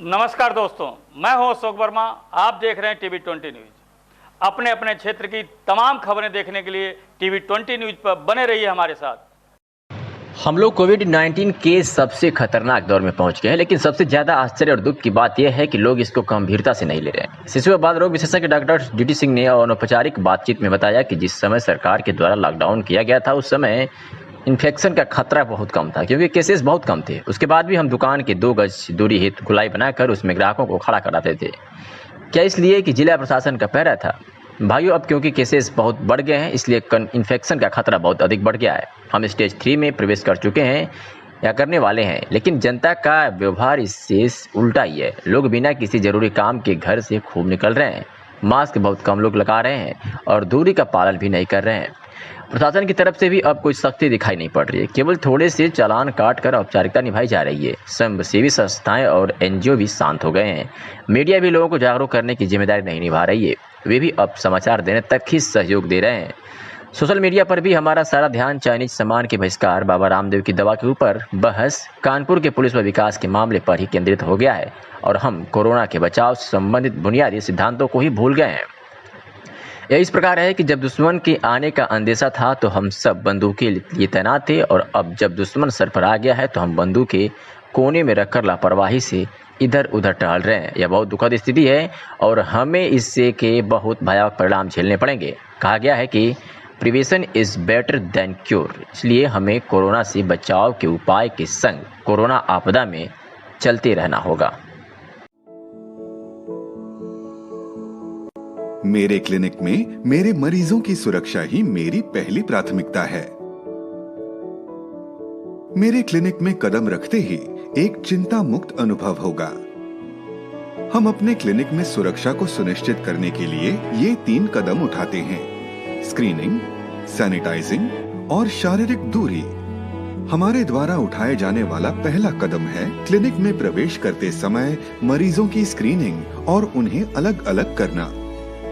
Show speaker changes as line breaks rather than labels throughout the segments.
नमस्कार दोस्तों, मैं हूं अशोक वर्मा। आप देख रहे हैं टीवी 20 न्यूज। अपने अपने क्षेत्र की तमाम खबरें देखने के लिए टीवी 20 न्यूज पर बने रहिए हमारे साथ।
हम लोग कोविड-19 के सबसे खतरनाक दौर में पहुंच गए हैं, लेकिन सबसे ज़्यादा आश्चर्य और दुख की बात यह है कि लोग इसको गंभीरता से नहीं ले रहे हैं। शिशु व बाल रोग विशेषज्ञ डॉक्टर DT सिंह ने अनौपचारिक बातचीत में बताया कि जिस समय सरकार के द्वारा लॉकडाउन किया गया था, उस समय इन्फेक्शन का खतरा बहुत कम था, क्योंकि केसेस बहुत कम थे। उसके बाद भी हम दुकान के 2 गज दूरी हेतु गोलाई बनाकर उसमें ग्राहकों को खड़ा कराते थे। क्या इसलिए कि जिला प्रशासन का पहरा था? भाइयों, अब क्योंकि केसेस बहुत बढ़ गए हैं, इसलिए इन्फेक्शन का खतरा बहुत अधिक बढ़ गया है। हम स्टेज 3 में प्रवेश कर चुके हैं या करने वाले हैं, लेकिन जनता का व्यवहार इससे उल्टा ही है। लोग बिना किसी जरूरी काम के घर से खूब निकल रहे हैं, मास्क बहुत कम लोग लगा रहे हैं और दूरी का पालन भी नहीं कर रहे हैं। प्रशासन की तरफ से भी अब कोई सख्ती दिखाई नहीं पड़ रही है, केवल थोड़े से चालान काट कर औपचारिकता निभाई जा रही है। स्वयंसेवी संस्थाएं और NGO भी शांत हो गए हैं। मीडिया भी लोगों को जागरूक करने की जिम्मेदारी नहीं निभा रही है, वे भी अब समाचार देने तक ही सहयोग दे रहे हैं। सोशल मीडिया पर भी हमारा सारा ध्यान चाइनीज सामान के बहिष्कार, बाबा रामदेव की दवा के ऊपर बहस, कानपुर के पुलिस व विकास के मामले पर ही केंद्रित हो गया है और हम कोरोना के बचाव से संबंधित बुनियादी सिद्धांतों को ही भूल गए हैं। यह इस प्रकार है कि जब दुश्मन के आने का अंदेशा था तो हम सब बंदूक के लिए तैनात थे, और अब जब दुश्मन सर पर आ गया है तो हम बंदूक के कोने में रखकर लापरवाही से इधर उधर टहल रहे हैं। यह बहुत दुखद स्थिति है और हमें इससे के बहुत भयावह परिणाम झेलने पड़ेंगे। कहा गया है कि prevention is better than cure, इसलिए हमें कोरोना से बचाव के उपाय के संग कोरोना आपदा में चलते रहना होगा।
मेरे क्लिनिक में मेरे मरीजों की सुरक्षा ही मेरी पहली प्राथमिकता है। मेरे क्लिनिक में कदम रखते ही एक चिंता मुक्त अनुभव होगा। हम अपने क्लिनिक में सुरक्षा को सुनिश्चित करने के लिए ये 3 कदम उठाते हैं: स्क्रीनिंग, सैनिटाइजिंग और शारीरिक दूरी। हमारे द्वारा उठाए जाने वाला पहला कदम है क्लिनिक में प्रवेश करते समय मरीजों की स्क्रीनिंग और उन्हें अलग अलग करना।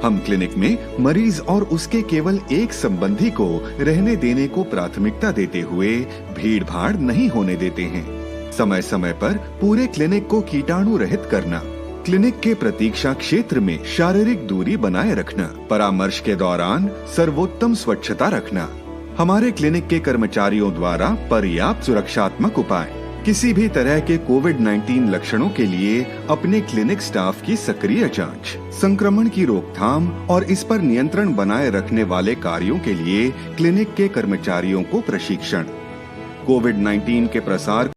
हम क्लिनिक में मरीज और उसके केवल एक संबंधी को रहने देने को प्राथमिकता देते हुए भीड़ भाड़ नहीं होने देते हैं। समय समय पर पूरे क्लिनिक को कीटाणु रहित करना, क्लिनिक के प्रतीक्षा क्षेत्र में शारीरिक दूरी बनाए रखना, परामर्श के दौरान सर्वोत्तम स्वच्छता रखना। हमारे क्लिनिक के कर्मचारियों द्वारा पर्याप्त सुरक्षात्मक उपाय। किसी भी तरह के कोविड-19 लक्षणों के लिए अपने क्लिनिक स्टाफ की सक्रिय जांच, संक्रमण की रोकथाम और इस पर नियंत्रण बनाए रखने वाले कार्यों के लिए क्लिनिक के कर्मचारियों को प्रशिक्षण। कोविड-19 के प्रसार